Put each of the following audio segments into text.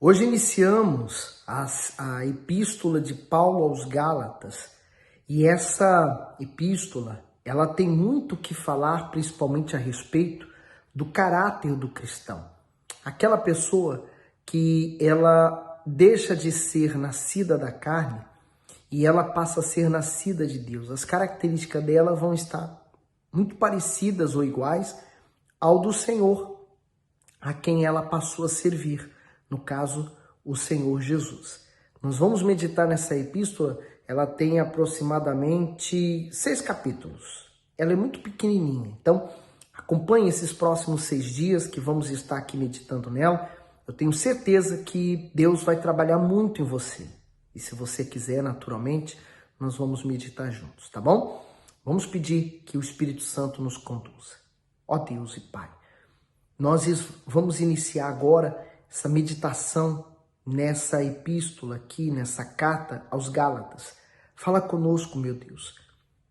Hoje iniciamos a epístola de Paulo aos Gálatas e essa epístola ela tem muito o que falar, principalmente a respeito do caráter do cristão. Aquela pessoa que ela deixa de ser nascida da carne e ela passa a ser nascida de Deus. As características dela vão estar muito parecidas ou iguais ao do Senhor, a quem ela passou a servir. No caso, o Senhor Jesus. Nós vamos meditar nessa epístola, ela tem aproximadamente 6 capítulos. Ela é muito pequenininha, então acompanhe esses próximos 6 dias que vamos estar aqui meditando nela. Eu tenho certeza que Deus vai trabalhar muito em você. E se você quiser, naturalmente, nós vamos meditar juntos, tá bom? Vamos pedir que o Espírito Santo nos conduza. Ó Deus e Pai, nós vamos iniciar agora essa meditação nessa epístola aqui, nessa carta aos Gálatas. Fala conosco, meu Deus,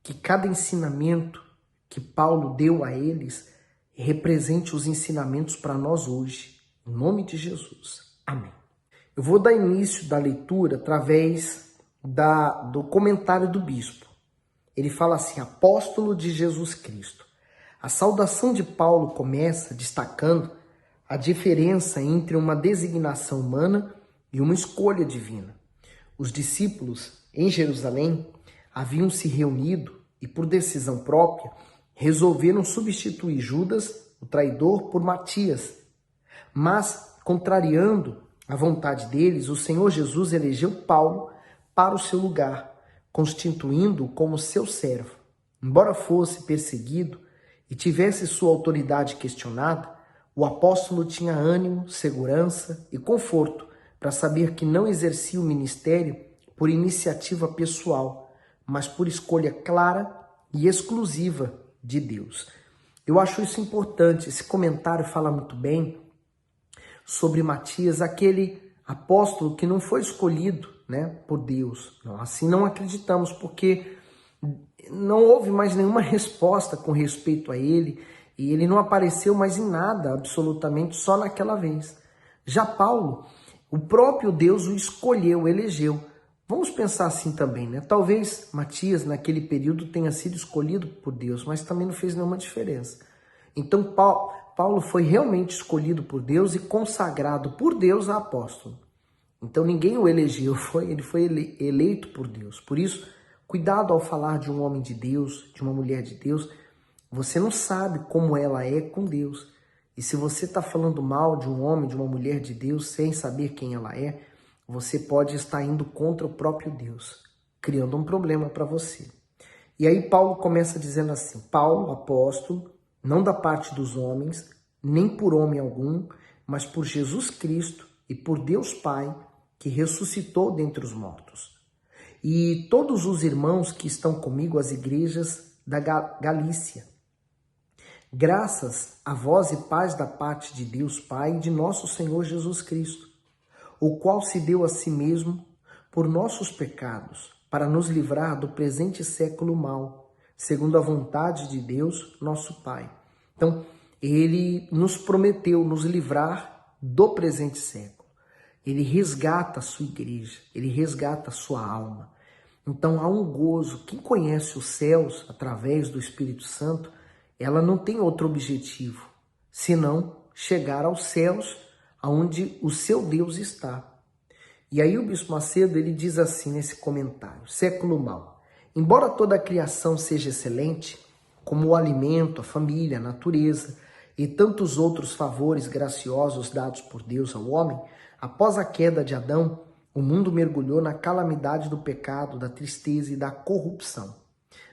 que cada ensinamento que Paulo deu a eles represente os ensinamentos para nós hoje. Em nome de Jesus. Amém. Eu vou dar início da leitura através do comentário do bispo. Ele fala assim: apóstolo de Jesus Cristo. A saudação de Paulo começa destacando a diferença entre uma designação humana e uma escolha divina. Os discípulos em Jerusalém haviam se reunido e, por decisão própria, resolveram substituir Judas, o traidor, por Matias. Mas, contrariando a vontade deles, o Senhor Jesus elegeu Paulo para o seu lugar, constituindo-o como seu servo. Embora fosse perseguido e tivesse sua autoridade questionada, o apóstolo tinha ânimo, segurança e conforto para saber que não exercia o ministério por iniciativa pessoal, mas por escolha clara e exclusiva de Deus. Eu acho isso importante. Esse comentário fala muito bem sobre Matias, aquele apóstolo que não foi escolhido, por Deus. Assim não acreditamos, porque não houve mais nenhuma resposta com respeito a ele. E ele não apareceu mais em nada, absolutamente, só naquela vez. Já Paulo, o próprio Deus o escolheu, elegeu. Vamos pensar assim também, Talvez Matias, naquele período, tenha sido escolhido por Deus, mas também não fez nenhuma diferença. Então, Paulo foi realmente escolhido por Deus e consagrado por Deus a apóstolo. Então, ninguém o elegeu, ele foi eleito por Deus. Por isso, cuidado ao falar de um homem de Deus, de uma mulher de Deus. Você não sabe como ela é com Deus. E se você está falando mal de um homem, de uma mulher de Deus, sem saber quem ela é, você pode estar indo contra o próprio Deus, criando um problema para você. E aí Paulo começa dizendo assim: Paulo, apóstolo, não da parte dos homens, nem por homem algum, mas por Jesus Cristo e por Deus Pai, que ressuscitou dentre os mortos. E todos os irmãos que estão comigo, as igrejas da Galícia. Graças a vós e paz da parte de Deus Pai e de nosso Senhor Jesus Cristo, o qual se deu a si mesmo por nossos pecados, para nos livrar do presente século mau, segundo a vontade de Deus, nosso Pai. Então, ele nos prometeu nos livrar do presente século. Ele resgata a sua igreja, ele resgata a sua alma. Então, há um gozo. Quem conhece os céus através do Espírito Santo, ela não tem outro objetivo, senão chegar aos céus, onde o seu Deus está. E aí o Bispo Macedo, ele diz assim nesse comentário: século mau. Embora toda a criação seja excelente, como o alimento, a família, a natureza e tantos outros favores graciosos dados por Deus ao homem, após a queda de Adão, o mundo mergulhou na calamidade do pecado, da tristeza e da corrupção.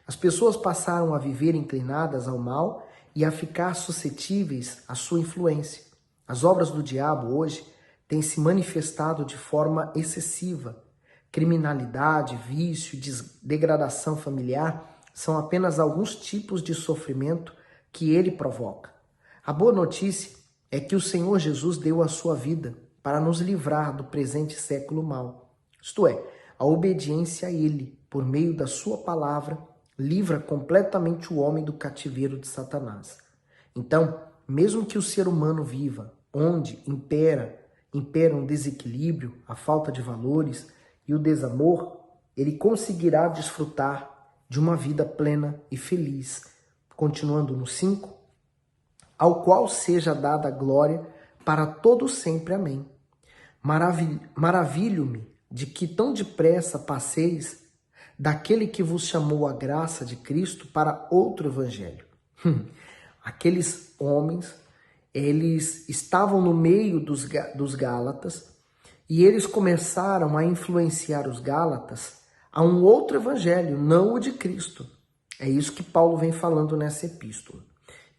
As pessoas passaram a viver inclinadas ao mal e a ficar suscetíveis à sua influência. As obras do diabo hoje têm se manifestado de forma excessiva. Criminalidade, vício, degradação familiar são apenas alguns tipos de sofrimento que ele provoca. A boa notícia é que o Senhor Jesus deu a sua vida para nos livrar do presente século mau. Isto é, a obediência a ele, por meio da sua palavra, livra completamente o homem do cativeiro de Satanás. Então, mesmo que o ser humano viva onde impera imperam o desequilíbrio, a falta de valores e o desamor, ele conseguirá desfrutar de uma vida plena e feliz. Continuando no 5, ao qual seja dada a glória para todo sempre. Amém. Maravilho-me de que tão depressa passeis daquele que vos chamou a graça de Cristo para outro evangelho. Aqueles homens, eles estavam no meio dos Gálatas e eles começaram a influenciar os Gálatas a um outro evangelho, não o de Cristo. É isso que Paulo vem falando nessa epístola.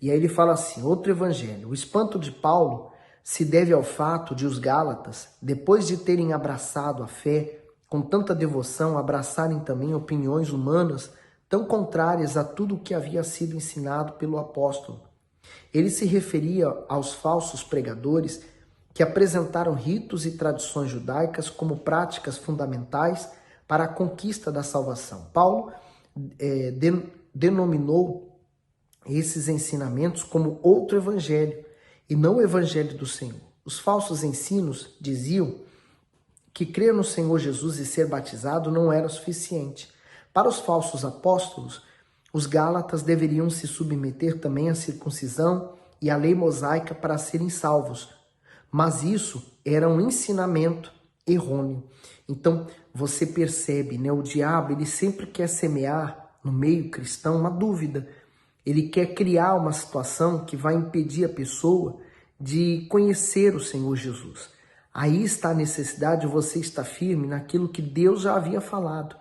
E aí ele fala assim, outro evangelho. O espanto de Paulo se deve ao fato de os Gálatas, depois de terem abraçado a fé com tanta devoção, abraçarem também opiniões humanas tão contrárias a tudo o que havia sido ensinado pelo apóstolo. Ele se referia aos falsos pregadores que apresentaram ritos e tradições judaicas como práticas fundamentais para a conquista da salvação. Paulo denominou esses ensinamentos como outro evangelho e não o evangelho do Senhor. Os falsos ensinos diziam que crer no Senhor Jesus e ser batizado não era suficiente. Para os falsos apóstolos, os Gálatas deveriam se submeter também à circuncisão e à lei mosaica para serem salvos. Mas isso era um ensinamento errôneo. Então, você percebe, né? O diabo, ele sempre quer semear no meio cristão uma dúvida. Ele quer criar uma situação que vai impedir a pessoa de conhecer o Senhor Jesus. Aí está a necessidade de você estar firme naquilo que Deus já havia falado.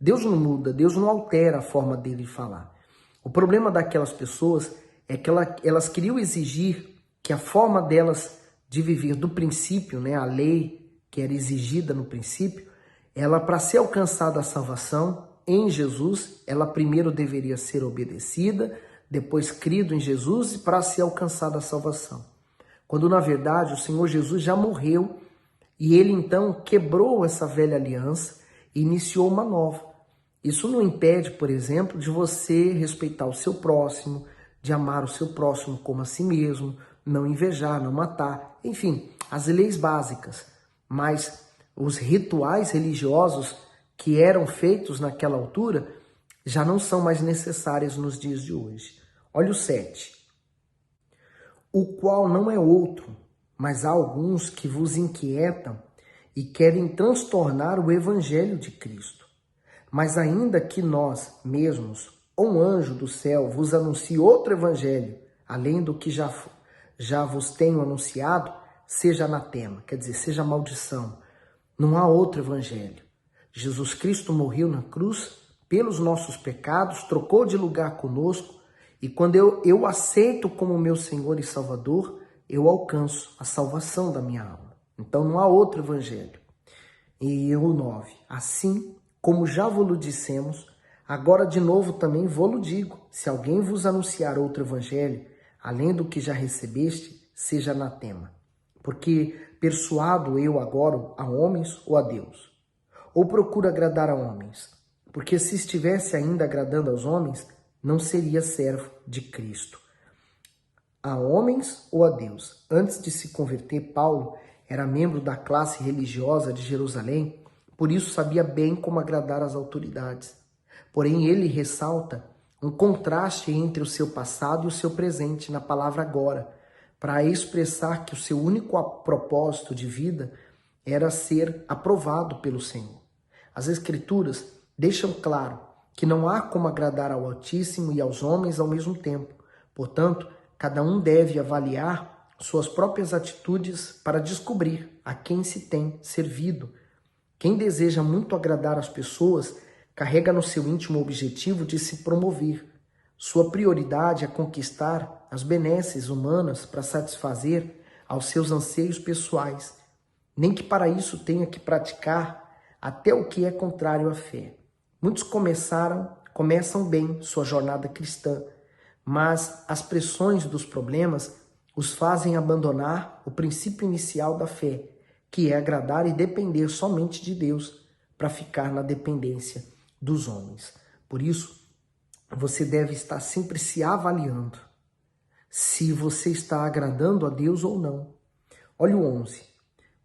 Deus não muda, Deus não altera a forma dele de falar. O problema daquelas pessoas é que elas queriam exigir que a forma delas de viver do princípio, né, a lei que era exigida no princípio, ela, para ser alcançada a salvação em Jesus, ela primeiro deveria ser obedecida, depois crido em Jesus e para ser alcançada a salvação. Quando na verdade o Senhor Jesus já morreu e ele então quebrou essa velha aliança e iniciou uma nova. Isso não impede, por exemplo, de você respeitar o seu próximo, de amar o seu próximo como a si mesmo, não invejar, não matar, enfim, as leis básicas. Mas os rituais religiosos que eram feitos naquela altura já não são mais necessários nos dias de hoje. Olha o 7. O qual não é outro, mas há alguns que vos inquietam e querem transtornar o evangelho de Cristo. Mas ainda que nós mesmos, ou um anjo do céu, vos anuncie outro evangelho, além do que já vos tenho anunciado, seja anatema, quer dizer, seja maldição. Não há outro evangelho. Jesus Cristo morreu na cruz pelos nossos pecados, trocou de lugar conosco, e quando eu aceito como meu Senhor e Salvador, eu alcanço a salvação da minha alma. Então não há outro evangelho. E o 9. Assim como já vos dissemos, agora de novo também vos digo, se alguém vos anunciar outro evangelho, além do que já recebeste, seja anatema. Porque persuado eu agora a homens ou a Deus? Ou procuro agradar a homens? Porque se estivesse ainda agradando aos homens, não seria servo de Cristo. A homens ou a Deus? Antes de se converter, Paulo era membro da classe religiosa de Jerusalém, por isso sabia bem como agradar às autoridades. Porém, ele ressalta um contraste entre o seu passado e o seu presente na palavra agora, para expressar que o seu único propósito de vida era ser aprovado pelo Senhor. As Escrituras deixam claro que não há como agradar ao Altíssimo e aos homens ao mesmo tempo. Portanto, cada um deve avaliar suas próprias atitudes para descobrir a quem se tem servido. Quem deseja muito agradar às pessoas carrega no seu íntimo o objetivo de se promover. Sua prioridade é conquistar as benesses humanas para satisfazer aos seus anseios pessoais, nem que para isso tenha que praticar até o que é contrário à fé. Muitos começam bem sua jornada cristã, mas as pressões dos problemas os fazem abandonar o princípio inicial da fé, que é agradar e depender somente de Deus, para ficar na dependência dos homens. Por isso, você deve estar sempre se avaliando se você está agradando a Deus ou não. Olha o 11.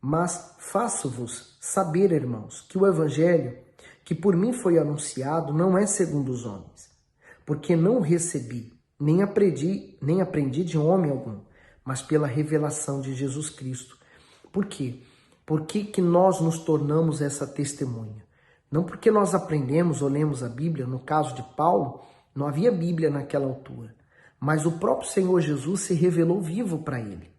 Mas faço-vos saber, irmãos, que o evangelho que por mim foi anunciado não é segundo os homens, porque não o recebi, nem aprendi de homem algum, mas pela revelação de Jesus Cristo. Por quê? Por que nós nos tornamos essa testemunha? Não porque nós aprendemos ou lemos a Bíblia, no caso de Paulo, não havia Bíblia naquela altura, mas o próprio Senhor Jesus se revelou vivo para ele.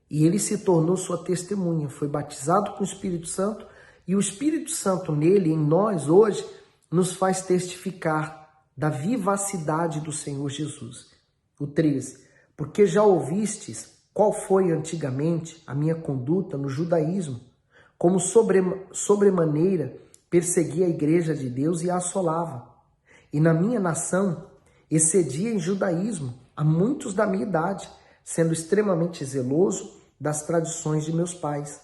E ele se tornou sua testemunha, foi batizado com o Espírito Santo, e o Espírito Santo nele, em nós, hoje, nos faz testificar da vivacidade do Senhor Jesus. O 13. Porque já ouvistes qual foi antigamente a minha conduta no judaísmo, como sobremaneira perseguia a igreja de Deus e a assolava. E na minha nação excedia em judaísmo a muitos da minha idade, sendo extremamente zeloso das tradições de meus pais.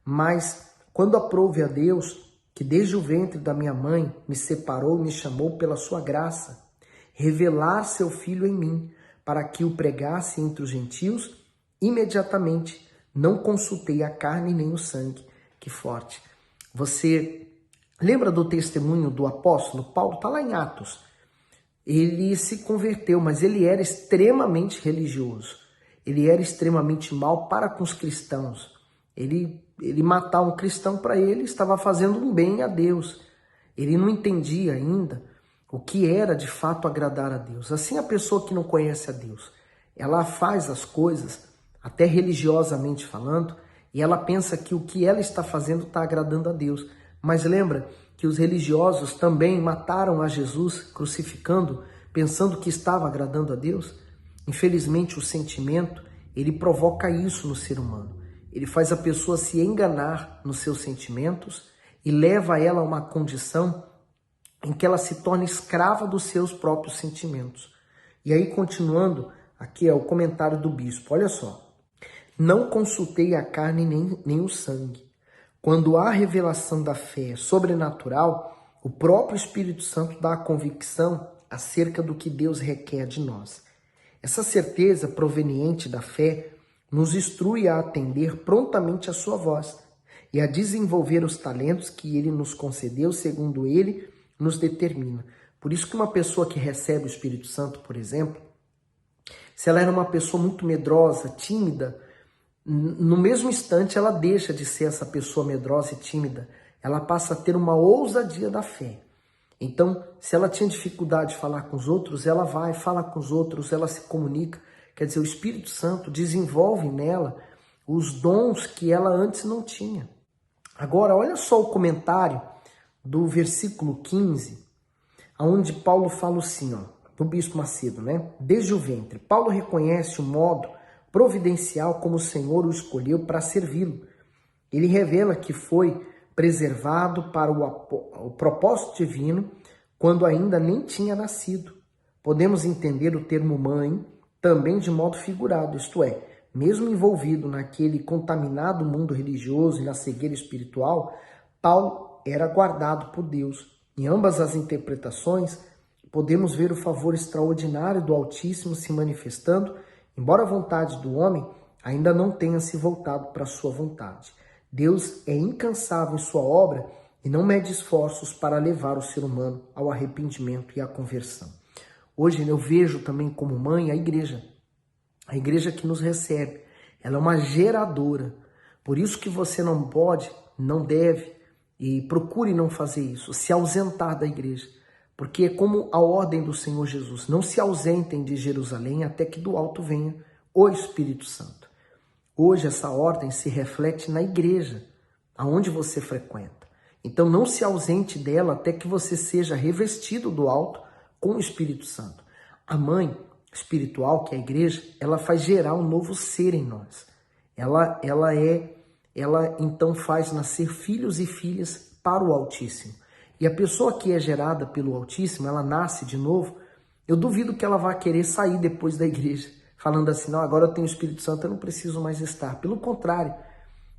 Mas quando aprouve a Deus, que desde o ventre da minha mãe me separou e me chamou pela sua graça, revelar seu Filho em mim, para que o pregasse entre os gentios, imediatamente não consultei a carne nem o sangue. Que forte! Você lembra do testemunho do apóstolo Paulo? Está lá em Atos. Ele se converteu, mas ele era extremamente religioso. Ele era extremamente mal para com os cristãos. Ele matar um cristão para ele estava fazendo um bem a Deus. Ele não entendia ainda o que era de fato agradar a Deus. Assim, a pessoa que não conhece a Deus, ela faz as coisas, até religiosamente falando, e ela pensa que o que ela está fazendo está agradando a Deus. Mas lembra que os religiosos também mataram a Jesus, crucificando, pensando que estava agradando a Deus? Infelizmente, o sentimento, ele provoca isso no ser humano. Ele faz a pessoa se enganar nos seus sentimentos e leva ela a uma condição em que ela se torna escrava dos seus próprios sentimentos. E aí, continuando, aqui é o comentário do bispo, olha só. Não consultei a carne nem o sangue. Quando há revelação da fé sobrenatural, o próprio Espírito Santo dá a convicção acerca do que Deus requer de nós. Essa certeza proveniente da fé nos instrui a atender prontamente a sua voz e a desenvolver os talentos que ele nos concedeu segundo ele nos determina. Por isso que uma pessoa que recebe o Espírito Santo, por exemplo, se ela era uma pessoa muito medrosa, tímida, no mesmo instante ela deixa de ser essa pessoa medrosa e tímida, ela passa a ter uma ousadia da fé. Então, se ela tinha dificuldade de falar com os outros, ela vai, fala com os outros, ela se comunica. Quer dizer, o Espírito Santo desenvolve nela os dons que ela antes não tinha. Agora, olha só o comentário do versículo 15, onde Paulo fala assim, ó, do bispo Macedo, né? Desde o ventre, Paulo reconhece o modo providencial como o Senhor o escolheu para servi-lo. Ele revela que foi preservado para o propósito divino quando ainda nem tinha nascido. Podemos entender o termo mãe também de modo figurado, isto é, mesmo envolvido naquele contaminado mundo religioso e na cegueira espiritual, Paulo era guardado por Deus. Em ambas as interpretações, podemos ver o favor extraordinário do Altíssimo se manifestando, embora a vontade do homem ainda não tenha se voltado para a sua vontade. Deus é incansável em sua obra e não mede esforços para levar o ser humano ao arrependimento e à conversão. Hoje eu vejo também como mãe a igreja que nos recebe. Ela é uma geradora. Por isso que você não pode, não deve e procure não fazer isso, se ausentar da igreja. Porque é como a ordem do Senhor Jesus, não se ausentem de Jerusalém até que do alto venha o Espírito Santo. Hoje essa ordem se reflete na igreja, aonde você frequenta. Então não se ausente dela até que você seja revestido do alto com o Espírito Santo. A mãe espiritual, que é a igreja, ela faz gerar um novo ser em nós. Ela então faz nascer filhos e filhas para o Altíssimo. E a pessoa que é gerada pelo Altíssimo, ela nasce de novo, eu duvido que ela vá querer sair depois da igreja, falando assim, não, agora eu tenho o Espírito Santo, eu não preciso mais estar. Pelo contrário,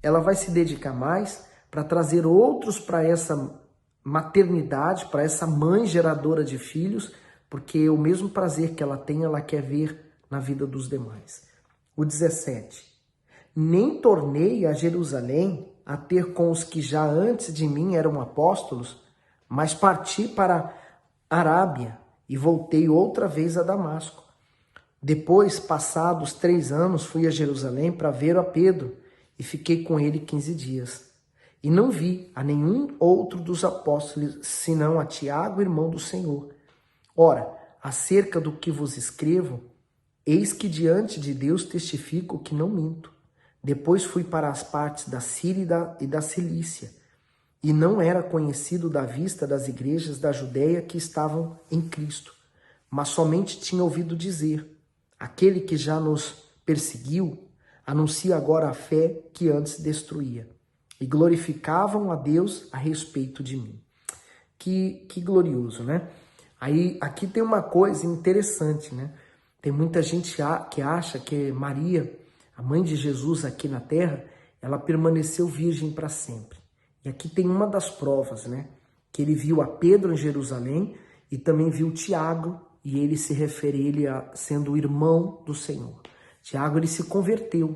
ela vai se dedicar mais para trazer outros para essa maternidade, para essa mãe geradora de filhos, porque o mesmo prazer que ela tem, ela quer ver na vida dos demais. O 17. Nem tornei a Jerusalém a ter com os que já antes de mim eram apóstolos, mas parti para a Arábia e voltei outra vez a Damasco. Depois, passados 3 anos, fui a Jerusalém para ver a Pedro e fiquei com ele 15 dias. E não vi a nenhum outro dos apóstolos, senão a Tiago, irmão do Senhor. Ora, acerca do que vos escrevo, eis que diante de Deus testifico que não minto. Depois fui para as partes da Síria e da Cilícia, e não era conhecido da vista das igrejas da Judéia que estavam em Cristo, mas somente tinha ouvido dizer: aquele que já nos perseguiu, anuncia agora a fé que antes destruía. E glorificavam a Deus a respeito de mim. Que glorioso, né? Aí, aqui tem uma coisa interessante, né? Tem muita gente que acha que Maria, a mãe de Jesus aqui na terra, ela permaneceu virgem para sempre. E aqui tem uma das provas, né? Que ele viu a Pedro em Jerusalém e também viu Tiago, e ele se refere a ele sendo o irmão do Senhor. Tiago, ele se converteu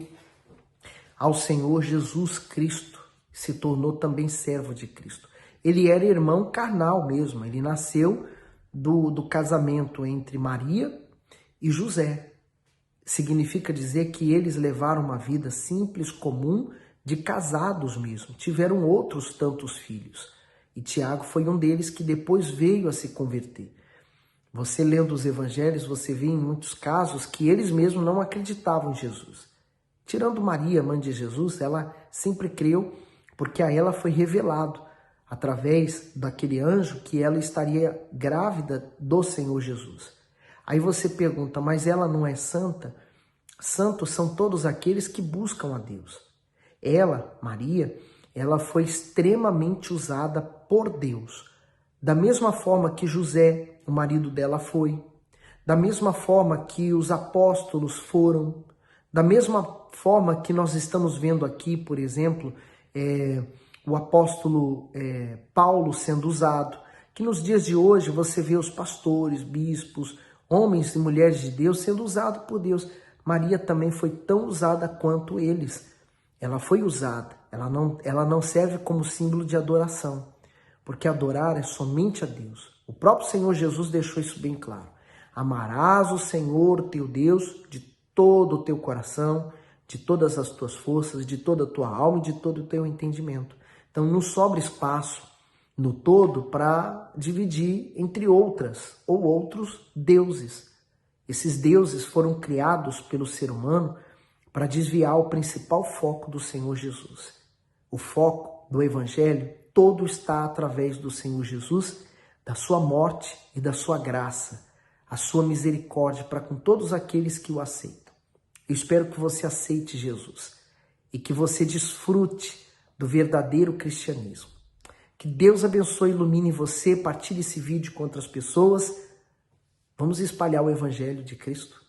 ao Senhor Jesus Cristo, se tornou também servo de Cristo. Ele era irmão carnal mesmo, ele nasceu do casamento entre Maria e José. Significa dizer que eles levaram uma vida simples, comum, de casados mesmo. Tiveram outros tantos filhos. E Tiago foi um deles que depois veio a se converter. Você lendo os evangelhos, você vê em muitos casos que eles mesmos não acreditavam em Jesus. Tirando Maria, mãe de Jesus, ela sempre creu porque a ela foi revelado através daquele anjo que ela estaria grávida do Senhor Jesus. Aí você pergunta, mas ela não é santa? Santos são todos aqueles que buscam a Deus. Ela, Maria, ela foi extremamente usada por Deus. Da mesma forma que José, o marido dela, foi. Da mesma forma que os apóstolos foram. Da mesma forma que nós estamos vendo aqui, por exemplo, o apóstolo Paulo sendo usado, que nos dias de hoje você vê os pastores, bispos, homens e mulheres de Deus sendo usados por Deus. Maria também foi tão usada quanto eles. Ela foi usada, ela não serve como símbolo de adoração, porque adorar é somente a Deus. O próprio Senhor Jesus deixou isso bem claro. Amarás o Senhor teu Deus de todo o teu coração, de todas as tuas forças, de toda a tua alma e de todo o teu entendimento. Então não sobra espaço no todo para dividir entre outras ou outros deuses. Esses deuses foram criados pelo ser humano para desviar o principal foco do Senhor Jesus. O foco do Evangelho todo está através do Senhor Jesus, da sua morte e da sua graça, a sua misericórdia para com todos aqueles que o aceitam. Eu espero que você aceite Jesus e que você desfrute do verdadeiro cristianismo. Que Deus abençoe e ilumine você, partilhe esse vídeo com outras pessoas. Vamos espalhar o Evangelho de Cristo.